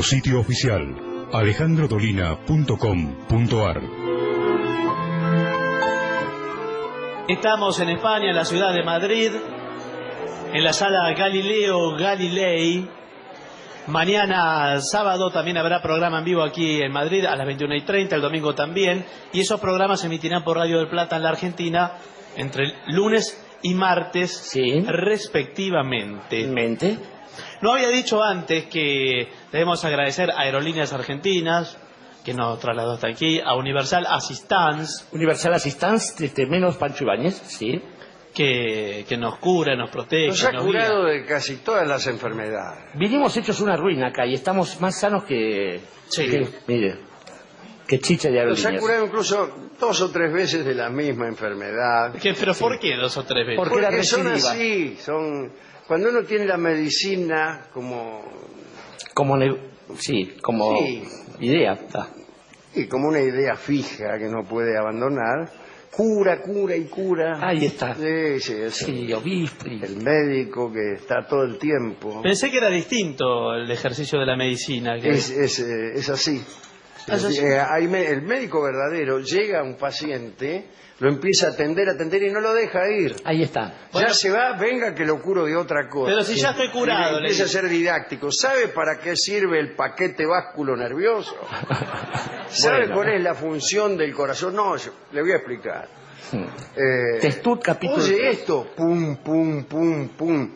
nuestro sitio oficial alejandrodolina.com.ar. Estamos en España, en la ciudad de Madrid, en la sala Galileo Galilei. Mañana sábado también habrá programa en vivo aquí en Madrid a las 21:30, el domingo también, y esos programas se emitirán por Radio del Plata en la Argentina entre lunes y martes, sí, respectivamente. No había dicho antes que debemos agradecer a Aerolíneas Argentinas, que nos trasladó hasta aquí, a Universal Assistance. Universal Assistance, menos Pancho Ibáñez, sí. Que nos cura, nos protege. Nos ha curado de casi todas las enfermedades. Vinimos hechos una ruina acá y estamos más sanos que... Sí. Mire, que chicha de Aerolíneas. Nos ha curado incluso 2 o 3 veces de la misma enfermedad. ¿Pero por qué 2 o 3 veces? Porque son así, cuando uno tiene la medicina como idea. Y como una idea fija que no puede abandonar, cura y cura. Ahí está. Sí, obispo. El médico que está todo el tiempo. Pensé que era distinto el ejercicio de la medicina. Es así. El médico verdadero llega a un paciente, lo empieza a atender y no lo deja ir. Ahí está. Ya se va, venga que lo curo de otra cosa. Pero si ya estoy curado. Empieza a ser didáctico. ¿Sabe para qué sirve el paquete básculo nervioso? ¿Sabe cuál es la función del corazón? No, le voy a explicar. Testud capítulo. Oye esto, pum, pum, pum, pum.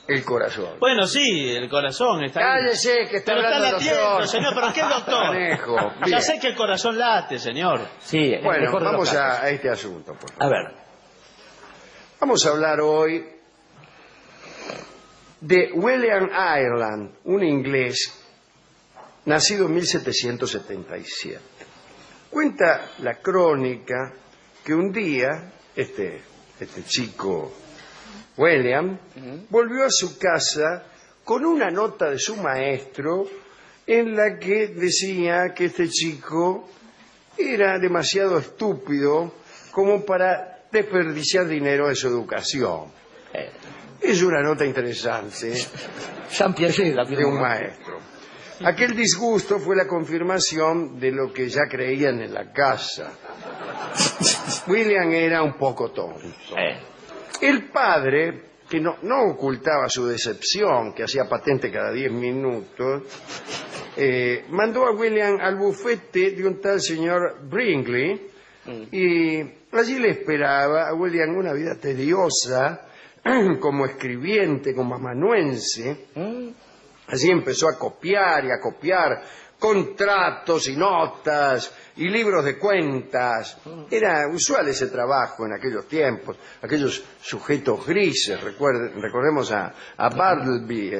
El corazón. Bueno, sí, el corazón está ahí. Cállese, que está pero hablando está latiendo, doctor. señor, pero ¿qué doctor? Manejo. Ya sé que el corazón late, señor. Sí, bueno, vamos a este asunto, por favor. A ver. Vamos a hablar hoy de William Ireland, un inglés nacido en 1777. Cuenta la crónica que un día este chico William volvió a su casa con una nota de su maestro en la que decía que este chico era demasiado estúpido como para desperdiciar dinero de su educación. Es una nota interesante de un maestro. Aquel disgusto fue la confirmación de lo que ya creían en la casa. William era un poco tonto. El padre, que no ocultaba su decepción, que hacía patente cada 10 minutos, mandó a William al bufete de un tal señor Brinkley y allí le esperaba a William una vida tediosa como escribiente, como amanuense. Así empezó a copiar contratos y notas y libros de cuentas. Era usual ese trabajo en aquellos tiempos, aquellos sujetos grises. Recordemos a Bartleby,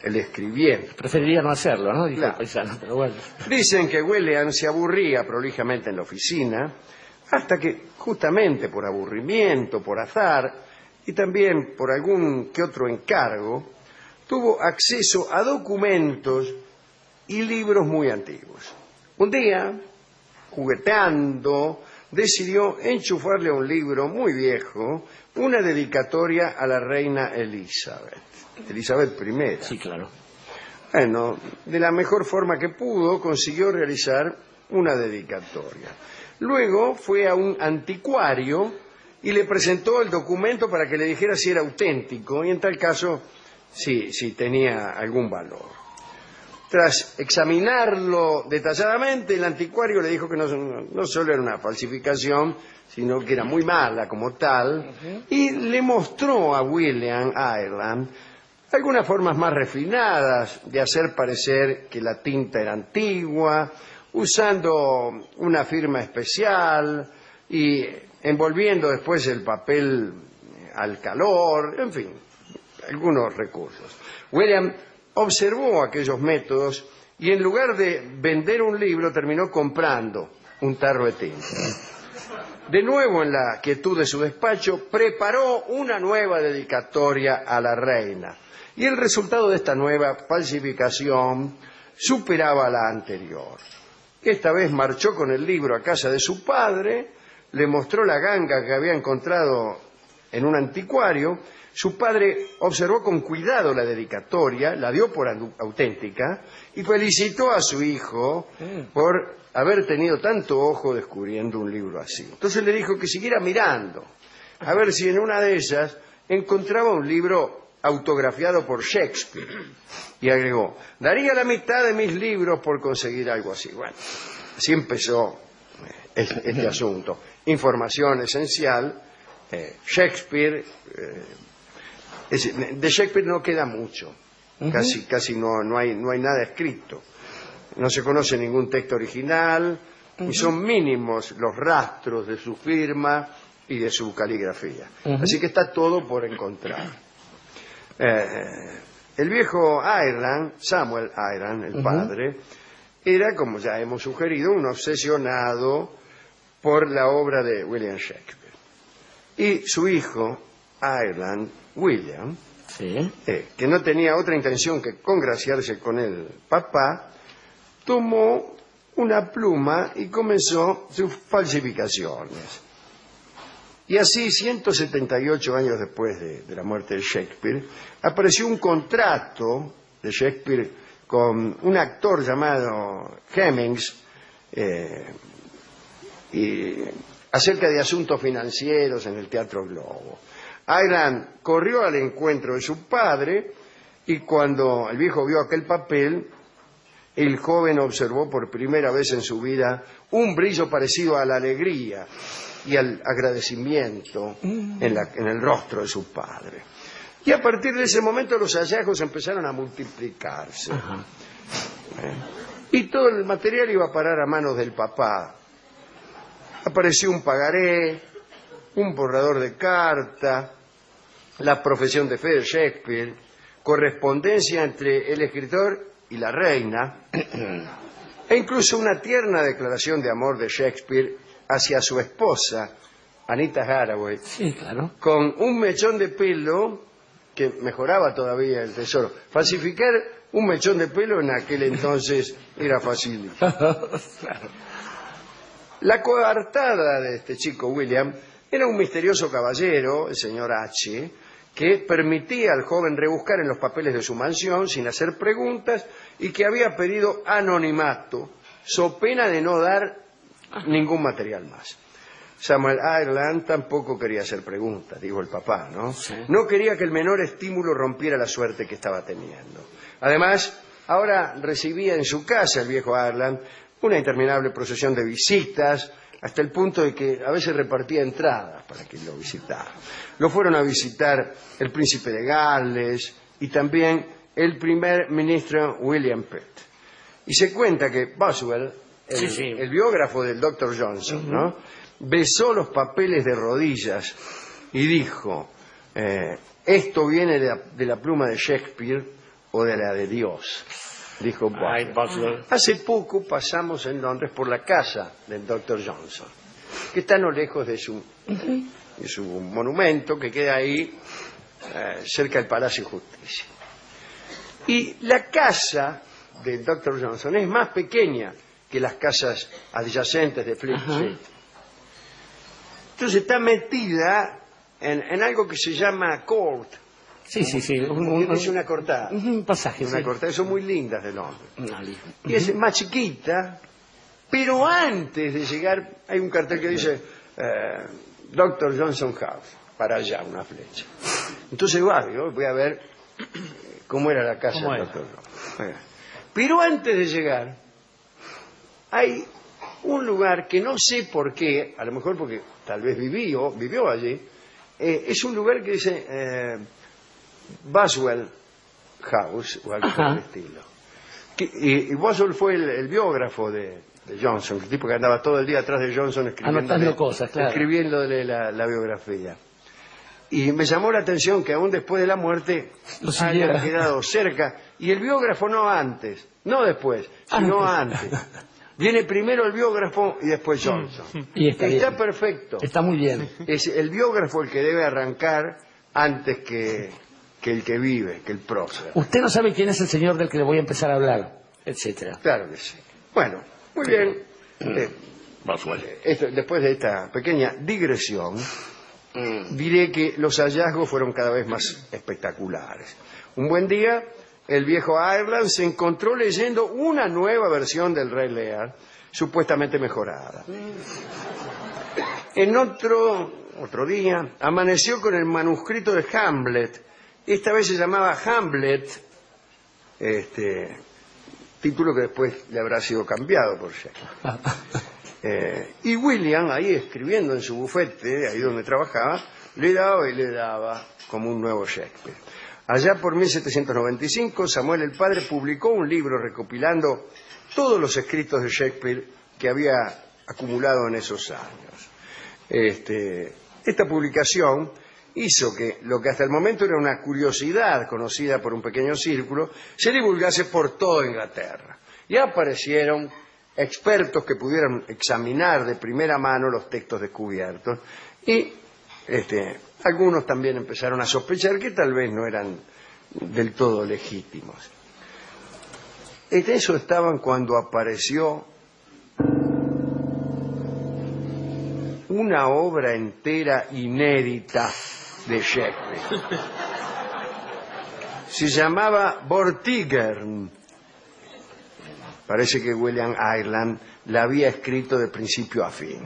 el escribiente. Preferiría no hacerlo, ¿no? Dijo el paisano, pero bueno. Dicen que William se aburría prolijamente en la oficina, hasta que, justamente por aburrimiento, por azar, y también por algún que otro encargo, tuvo acceso a documentos y libros muy antiguos. Un día, jugueteando, decidió enchufarle a un libro muy viejo una dedicatoria a la reina Elizabeth I. Sí, claro. Bueno, de la mejor forma que pudo, consiguió realizar una dedicatoria. Luego fue a un anticuario y le presentó el documento para que le dijera si era auténtico y en tal caso si tenía algún valor. Tras examinarlo detalladamente, el anticuario le dijo que no solo era una falsificación, sino que era muy mala como tal, y le mostró a William Ireland algunas formas más refinadas de hacer parecer que la tinta era antigua, usando una firma especial y envolviendo después el papel al calor, en fin, algunos recursos. William observó aquellos métodos y en lugar de vender un libro terminó comprando un tarro de tinta. De nuevo en la quietud de su despacho preparó una nueva dedicatoria a la reina y el resultado de esta nueva falsificación superaba a la anterior. Esta vez marchó con el libro a casa de su padre, le mostró la ganga que había encontrado en un anticuario, su padre observó con cuidado la dedicatoria, la dio por auténtica y felicitó a su hijo por haber tenido tanto ojo descubriendo un libro así. Entonces le dijo que siguiera mirando, a ver si en una de ellas encontraba un libro autografiado por Shakespeare. Y agregó, daría la mitad de mis libros por conseguir algo así. Bueno, así empezó este asunto. Información esencial, Shakespeare, de Shakespeare no queda mucho, casi no hay nada escrito, no se conoce ningún texto original y son mínimos los rastros de su firma y de su caligrafía, así que está todo por encontrar. El viejo Ireland, Samuel Ireland, el padre, era, como ya hemos sugerido, un obsesionado por la obra de William Shakespeare. Y su hijo, Ireland, William, Sí. que no tenía otra intención que congraciarse con el papá, tomó una pluma y comenzó sus falsificaciones. Y así, 178 años después de la muerte de Shakespeare, apareció un contrato de Shakespeare con un actor llamado Hemmings y acerca de asuntos financieros en el Teatro Globo. Ireland corrió al encuentro de su padre y cuando el viejo vio aquel papel, el joven observó por primera vez en su vida un brillo parecido a la alegría y al agradecimiento en el rostro de su padre. Y a partir de ese momento los hallazgos empezaron a multiplicarse. Y todo el material iba a parar a manos del papá. Apareció un pagaré, un borrador de carta, la profesión de fe de Shakespeare, correspondencia entre el escritor y la reina, e incluso una tierna declaración de amor de Shakespeare hacia su esposa, Anita Hathaway, Sí, claro. con un mechón de pelo que mejoraba todavía el tesoro. Falsificar un mechón de pelo en aquel entonces era fácil. La coartada de este chico William era un misterioso caballero, el señor H., que permitía al joven rebuscar en los papeles de su mansión sin hacer preguntas y que había pedido anonimato, so pena de no dar ningún material más. Samuel Ireland tampoco quería hacer preguntas, dijo el papá, ¿no? Sí. No quería que el menor estímulo rompiera la suerte que estaba teniendo. Además, ahora recibía en su casa el viejo Ireland una interminable procesión de visitas, hasta el punto de que a veces repartía entradas para que lo visitara. Lo fueron a visitar el príncipe de Gales y también el primer ministro William Pitt. Y se cuenta que Boswell, el biógrafo del Dr. Johnson, ¿no?, besó los papeles de rodillas y dijo, esto viene de la pluma de Shakespeare o de la de Dios. Dijo Boswell. Hace poco pasamos en Londres por la casa del Dr. Johnson, que está no lejos de su monumento, que queda ahí cerca del Palacio de Justicia. Y la casa del Dr. Johnson es más pequeña que las casas adyacentes de Fleet Street. Entonces está metida en algo que se llama court. Sí. Es una cortada. Un pasaje. Una cortada, son muy lindas de Londres. Vale. Y es más chiquita, pero antes de llegar hay un cartel que dice Dr. Johnson House, para allá, una flecha. Entonces voy a ver cómo era la casa del Dr. Johnson. Pero antes de llegar hay un lugar que no sé por qué, a lo mejor porque tal vez vivió allí, es un lugar que dice Boswell House o algo por el estilo. Y Boswell fue el biógrafo de Johnson, el tipo que andaba todo el día atrás de Johnson anotando cosas, claro, escribiéndole la biografía. Y me llamó la atención que aún después de la muerte haya quedado cerca. Y el biógrafo no antes, no después, sino antes. Viene primero el biógrafo y después Johnson. Y está perfecto. Está muy bien. Es el biógrafo el que debe arrancar antes que el que vive, que el prócer. Usted no sabe quién es el señor del que le voy a empezar a hablar, etcétera. Claro que sí. Bueno, muy bien. Después de esta pequeña digresión, diré que los hallazgos fueron cada vez más espectaculares. Un buen día, el viejo Ireland se encontró leyendo una nueva versión del Rey Lear, supuestamente mejorada. En otro día, amaneció con el manuscrito de Hamlet. Esta vez se llamaba Hamlet, título que después le habrá sido cambiado por Shakespeare. Y William, ahí escribiendo en su bufete, ahí donde trabajaba, le daba como un nuevo Shakespeare. Allá por 1795, Samuel el padre publicó un libro recopilando todos los escritos de Shakespeare que había acumulado en esos años. Esta publicación hizo que lo que hasta el momento era una curiosidad conocida por un pequeño círculo se divulgase por toda Inglaterra. Y aparecieron expertos que pudieran examinar de primera mano los textos descubiertos y algunos también empezaron a sospechar que tal vez no eran del todo legítimos. En eso estaban cuando apareció una obra entera inédita de Shakespeare. Se llamaba Vortigern. Parece que William Ireland la había escrito de principio a fin.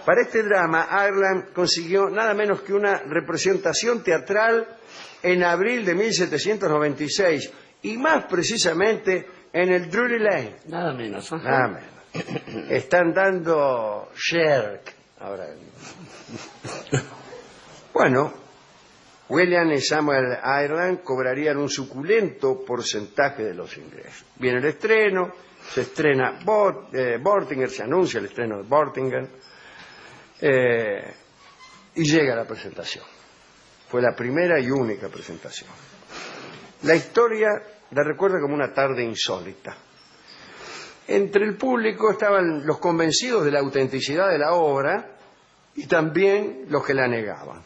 Para este drama, Ireland consiguió nada menos que una representación teatral en abril de 1796 y más precisamente en el Drury Lane. Nada menos. Nada menos. Están dando Sherk ahora. Bueno, William y Samuel Ireland cobrarían un suculento porcentaje de los ingresos. Viene el estreno, se estrena Vortigern, se anuncia el estreno de Vortigern y llega la presentación. Fue la primera y única presentación. La historia la recuerda como una tarde insólita. Entre el público estaban los convencidos de la autenticidad de la obra y también los que la negaban.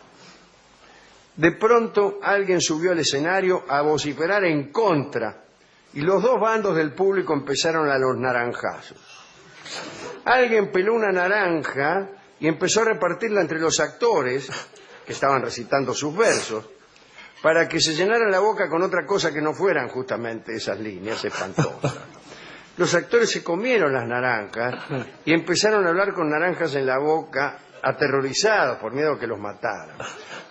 De pronto alguien subió al escenario a vociferar en contra y los dos bandos del público empezaron a los naranjazos. Alguien peló una naranja y empezó a repartirla entre los actores que estaban recitando sus versos para que se llenaran la boca con otra cosa que no fueran justamente esas líneas espantosas. Los actores se comieron las naranjas y empezaron a hablar con naranjas en la boca, aterrorizados por miedo a que los mataran.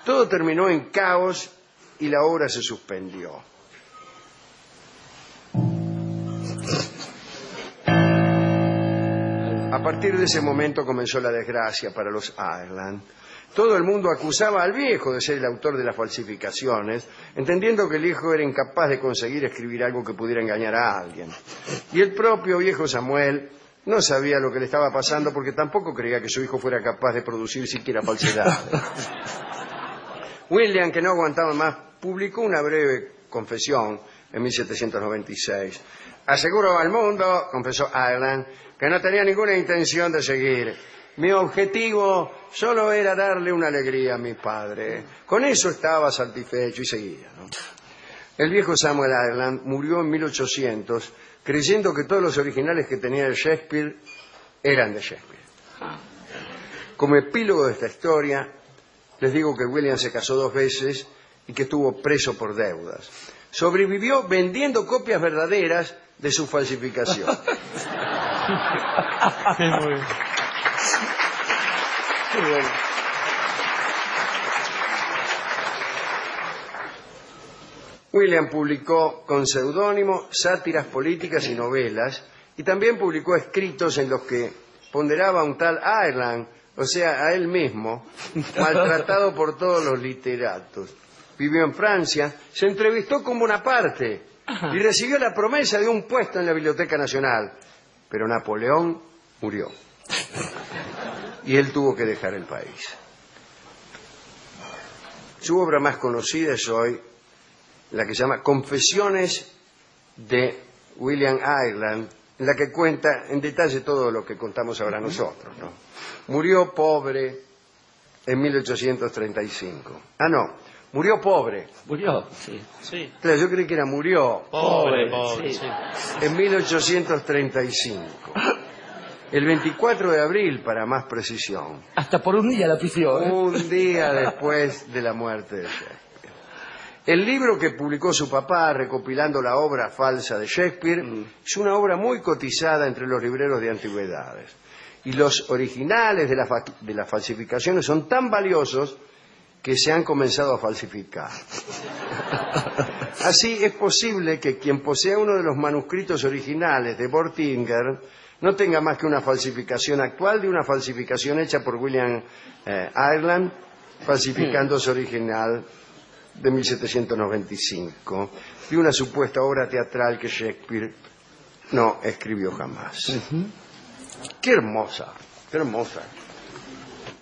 Todo terminó en caos y la obra se suspendió. A partir de ese momento comenzó la desgracia para los Ireland. Todo el mundo acusaba al viejo de ser el autor de las falsificaciones, entendiendo que el hijo era incapaz de conseguir escribir algo que pudiera engañar a alguien. Y el propio viejo Samuel no sabía lo que le estaba pasando porque tampoco creía que su hijo fuera capaz de producir siquiera falsedades. William, que no aguantaba más, publicó una breve confesión en 1796. Aseguró al mundo, confesó Ireland, que no tenía ninguna intención de seguir. Mi objetivo solo era darle una alegría a mi padre. Con eso estaba satisfecho y seguía, ¿no? El viejo Samuel Ireland murió en 1800 creyendo que todos los originales que tenía de Shakespeare eran de Shakespeare. Como epílogo de esta historia, les digo que William se casó 2 veces y que estuvo preso por deudas. Sobrevivió vendiendo copias verdaderas de su falsificación. Muy bien. Muy bueno. William publicó con seudónimo sátiras políticas y novelas y también publicó escritos en los que ponderaba a un tal Ireland, o sea, a él mismo, maltratado por todos los literatos. Vivió en Francia, se entrevistó con Bonaparte y recibió la promesa de un puesto en la Biblioteca Nacional, pero Napoleón murió y él tuvo que dejar el país. Su obra más conocida es hoy la que se llama Confesiones de William Ireland, en la que cuenta en detalle todo lo que contamos ahora nosotros, ¿no? Murió pobre en 1835. Ah, no, murió pobre. Murió, sí. Sí. Claro, yo creí que era murió Pobre, pobre, Sí. sí. en 1835. El 24 de abril, para más precisión. Hasta por un día la pifió, ¿eh? Un día después de la muerte de Shakespeare. El libro que publicó su papá recopilando la obra falsa de Shakespeare es una obra muy cotizada entre los libreros de antigüedades. Y los originales de las falsificaciones son tan valiosos que se han comenzado a falsificar. Así es posible que quien posea uno de los manuscritos originales de Vortiger no tenga más que una falsificación actual de una falsificación hecha por William Ireland, falsificando su original de 1795, de una supuesta obra teatral que Shakespeare no escribió jamás. Qué hermosa, qué hermosa.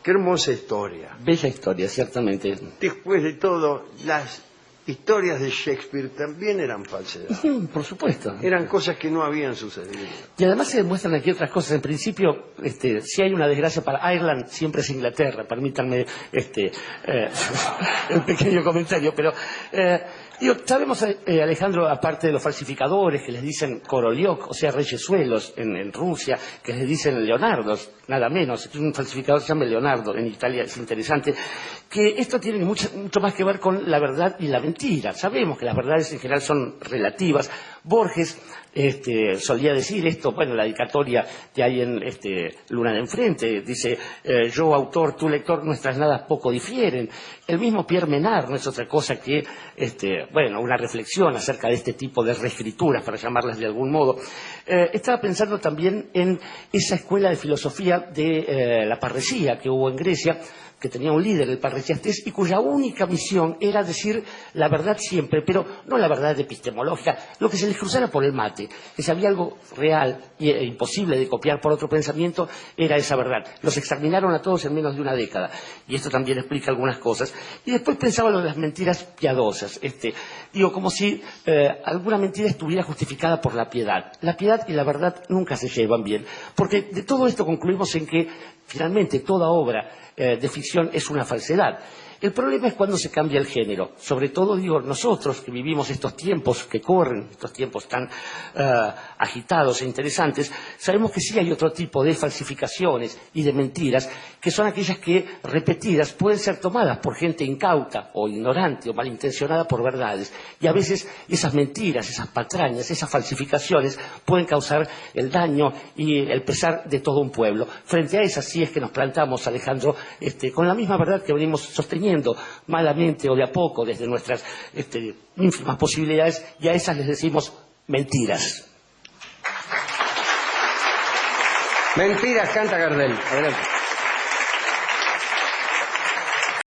Qué hermosa historia. Bella historia, ciertamente. Después de todo, las historias de Shakespeare también eran falsedades. Por supuesto. Eran cosas que no habían sucedido. Y además se demuestran aquí otras cosas. En principio, si hay una desgracia para Ireland, siempre es Inglaterra. Permítanme un pequeño comentario, pero sabemos, Alejandro, aparte de los falsificadores que les dicen Koroliok, o sea, reyesuelos en Rusia, que les dicen Leonardos, nada menos. Un falsificador se llama Leonardo, en Italia es interesante, que esto tiene mucho más que ver con la verdad y la mentira. Sabemos que las verdades en general son relativas. Borges solía decir esto, bueno, la dedicatoria que hay en Luna de Enfrente, dice, yo autor, tú lector, nuestras nadas poco difieren. El mismo Pierre Menard no es otra cosa que, una reflexión acerca de este tipo de reescrituras, para llamarlas de algún modo. Estaba pensando también en esa escuela de filosofía de la parresía que hubo en Grecia, que tenía un líder, el Parresiastés, y cuya única misión era decir la verdad siempre, pero no la verdad epistemológica, lo que se les cruzara por el mate, que si había algo real e imposible de copiar por otro pensamiento, era esa verdad. Los examinaron a todos en menos de una década, y esto también explica algunas cosas. Y después pensaba lo de las mentiras piadosas, como si alguna mentira estuviera justificada por la piedad. La piedad y la verdad nunca se llevan bien, porque de todo esto concluimos en que finalmente toda obra de ficción es una falsedad. El problema es cuando se cambia el género. Sobre todo, nosotros que vivimos estos tiempos que corren, estos tiempos tan agitados e interesantes, sabemos que sí hay otro tipo de falsificaciones y de mentiras, que son aquellas que, repetidas, pueden ser tomadas por gente incauta o ignorante o malintencionada por verdades. Y a veces esas mentiras, esas patrañas, esas falsificaciones pueden causar el daño y el pesar de todo un pueblo. Frente a esas sí es que nos plantamos, Alejandro, con la misma verdad que venimos sosteniendo malamente o de a poco desde nuestras ínfimas posibilidades, y a esas les decimos mentiras. Mentiras, canta Gardel. Adelante.